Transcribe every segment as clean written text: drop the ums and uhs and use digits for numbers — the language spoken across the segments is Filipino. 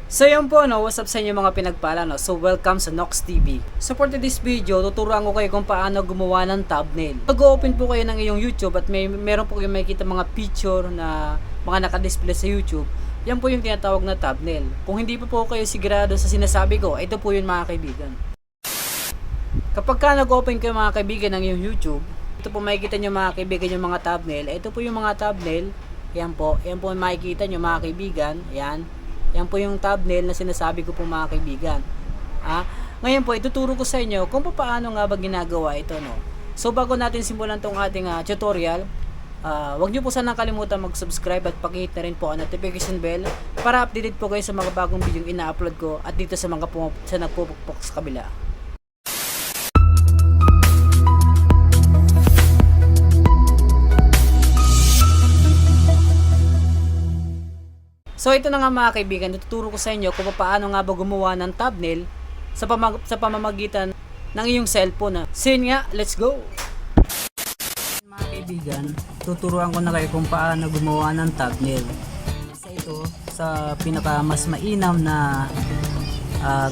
So yun po, no, what's up sa inyo mga pinagpala, no? So welcome sa Nox TV. So for this video, tuturuan ko kayo kung paano gumawa ng thumbnail. Mag-open po kayo ng iyong YouTube at meron po kayong makikita mga picture na mga naka-display sa YouTube. Yan po yung tinatawag na thumbnail. Kung hindi pa po kayo sigurado sa sinasabi ko, ito po yun mga kaibigan. Kapag ka nag-open kayo mga kaibigan ng iyong YouTube, ito po makikita nyo mga kaibigan yung mga thumbnail. Ito po yung mga thumbnail. Yan po makikita nyo mga kaibigan. Yan po yung thumbnail na sinasabi ko po mga kaibigan. Ngayon po, ituturo ko sa inyo kung paano nga ba ginagawa ito, no? So bago natin simulan tong ating tutorial, wag nyo po sanang kalimutan mag-subscribe at pakihit na rin po ang notification bell para updated po kayo sa mga bagong video yung ina-upload ko at dito sa mga sa nagpupukpok sa kabila. So ito na nga mga kaibigan, tuturo ko sa inyo kung paano nga ba gumawa ng thumbnail sa pamamagitan ng iyong cellphone. So yun nga, let's go! Mga kaibigan, tuturuan ko na kayo kung paano gumawa ng thumbnail. Isa ito sa pinaka mas mainam na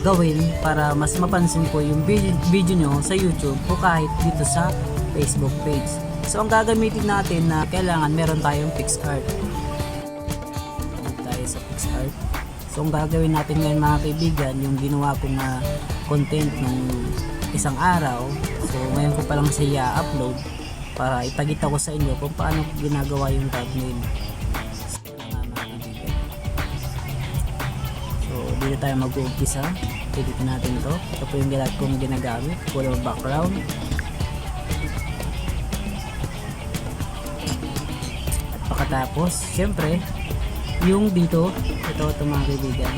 gawin para mas mapansin po yung video nyo sa YouTube o kahit dito sa Facebook page. So ang gagamitin natin na kailangan meron tayong PicsArt. Sa PicsArt. So ang gagawin natin ngayon mga kaibigan, yung ginawa ko na content ng isang araw. So ngayon ko pa lang siya upload para ipakita ko sa inyo kung paano ginagawa yung thumbnail. So dito tayo mag-uumpisa. Edit natin to. Ito po yung kong ginagamit, color background. At pagkatapos, syempre yung dito, ito mga kaibigan,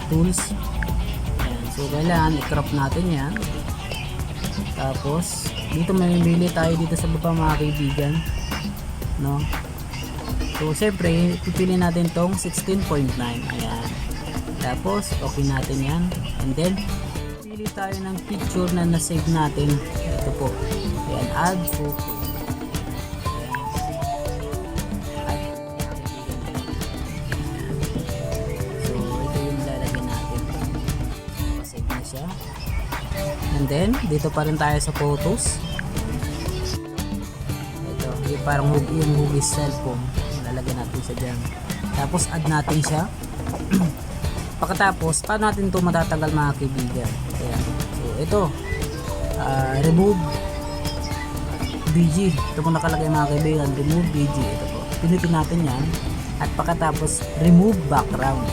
tools. Ayan. So kailangan i-crop natin yan. Tapos dito mamimili tayo dito sa baba mga kaibigan, no? So siyempre pipili natin tong 16.9. Ayan. Tapos okay natin yan, and then pili tayo ng picture na na-save natin. Ito po, ayan, add photo. And then dito pa rin tayo sa photos. Ito yung parang yung hugis cellphone, lalagyan natin siya dyan. Tapos add natin siya. Pagkatapos paano natin ito matatagal mga kaibigan? Ayan. So ito remove BG. Ito po nakalagay mga kaibigan, remove BG. Ito po, pilitin natin yan. At pagkatapos remove background.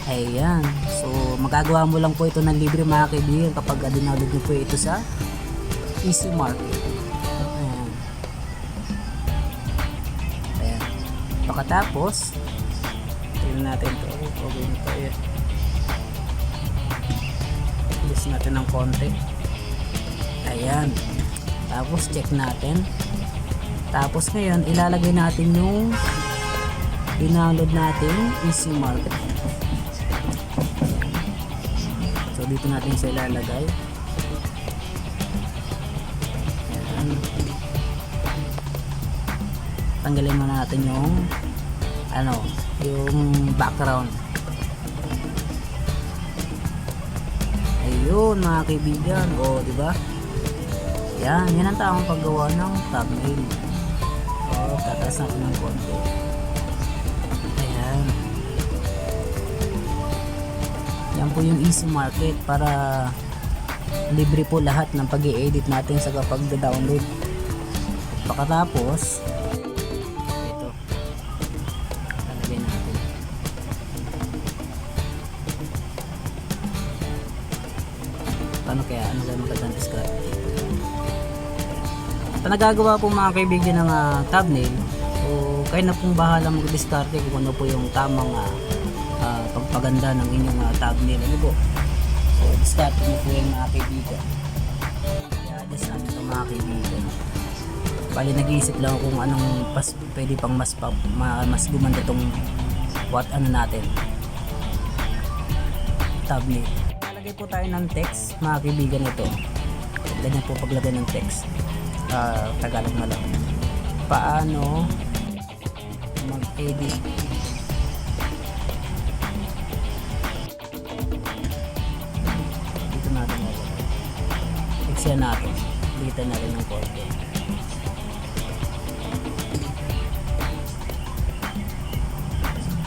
Ayan. So magagawa mo lang po ito ng libre mga kaibigan kapag download nyo po ito sa Easy Market. Ayan. Ayan. Pagkatapos tingnan natin ito. Okay na ito. Ayan. Ilis natin ng konti. Ayan. Tapos check natin. Tapos ngayon ilalagay natin yung download natin Easy Market. So dito natin siya ilalagay. Ayan. Tanggalin muna natin yung yung background. Ayun mga kaibigan, di ba? Yan ang tamang paggawa ng thumbnail. Tataas natin ng konti. Ayan. Yan po yung Easy Market para libre po lahat ng pag-i-edit natin sa kapag download. Pagkatapos ito lalagay natin. Paano kaya? Ano gano'n magandang describe? Sa nagagawa po mga kaibigan ng thumbnail, so kayo na pong bahala mag-discarte kung ano po yung tamang pagpaganda ng inyong thumbnail. Ano po? So discarte mo po yung mga kaibigan. I-adjust natin ito mga kaibigan. Bali nag-iisip lang kung anong pwede pang mas gumanda itong natin thumbnail. Lalagay po tayo ng text mga kaibigan ito. Ganyan po paglagay ng text. Tagalog na lang. Paano mag-edit siya natin. Dilitan natin ng konti.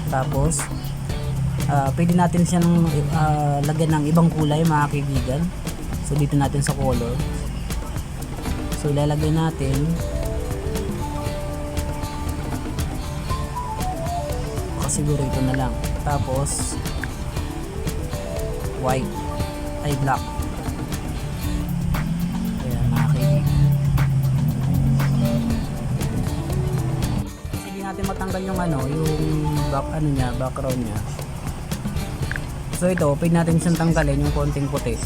Tapos pwede natin siyang lagyan ng ibang kulay mga kaibigan. So dito natin sa color, so ilalagay natin siguro ito na lang, tapos white ay black. Ayan mga kaibigan, hindi natin matanggal yung background niya. So ito, pwede natin siyang tanggalin yung konting puti.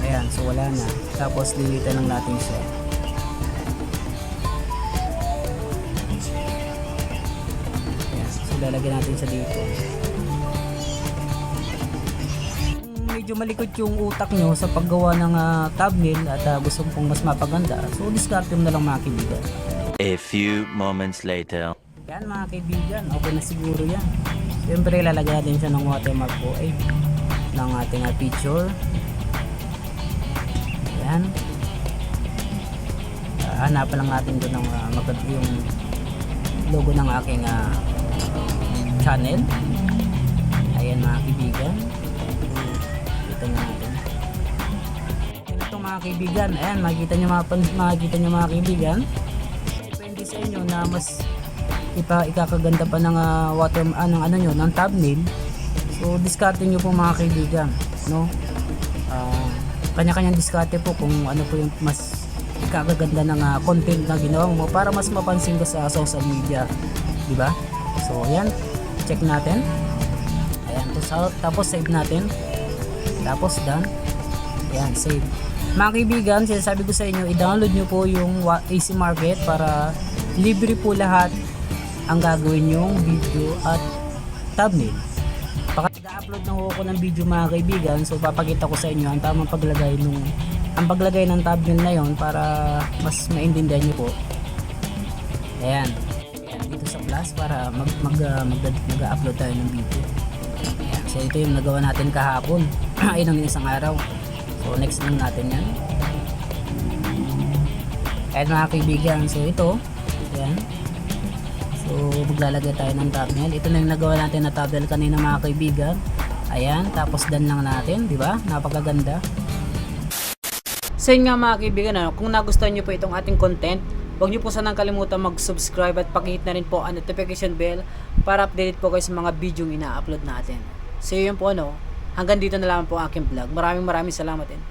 Ayan, so wala na. Tapos delete lang natin siya. Ayan, so lalagyan natin siya dito. Medyo malikot yung utak nyo sa paggawa ng thumbnail at gusto pong mas mapaganda, so discard mo na lang mga kaibigan. A few moments later. Yan mga kaibigan, okay na siguro yan. Siyempre lalagyan natin siya ng watermark po ng ating picture. Ayan. Hanapan lang natin doon ng yung logo ng aking channel. Ayan mga kaibigan. Ito na natin. Ito mga kaibigan. Ayan, makikita nyo mga kaibigan. Depende sa inyo na mas ikakaganda pa ng ng thumbnail. So diskarte nyo po mga kaibigan, no? Kanya-kanyang diskarte po kung ano po yung mas ikakaganda ng content na ginawa mo para mas mapansin ka sa social media, di ba? So ayan, check natin. Ayan, tapos save natin. Tapos done. Ayan, save. Mga kaibigan, sinasabi ko sa inyo, i-download nyo po yung AC Market para libre po lahat ang gagawin yung video at thumbnail. Pag-upload na ako ng video mga kaibigan, so papakita ko sa inyo ang tamang paglagay ng thumbnail na yon para mas maintindihan nyo po. Ayan. Ayan, dito sa plus para mag-upload tayo ng video. Ayan, so ito yung nagawa natin kahapon. Ay ng isang araw. So next lang natin yan. Ayan mga kaibigan, so ito, ayan. So maglalagay tayo ng thumbnail. Ito na yung nagawa natin na thumbnail kanina mga kaibigan. Ayan, tapos done lang natin, di ba? Napakaganda. So yun nga mga kaibigan, kung nagustuhan nyo po itong ating content, huwag nyo po sanang kalimutan mag-subscribe at pakihit na rin po ang notification bell para updated po kayo sa mga video ina-upload natin. So yun po hanggang dito na lang po ang aking vlog. Maraming salamat din.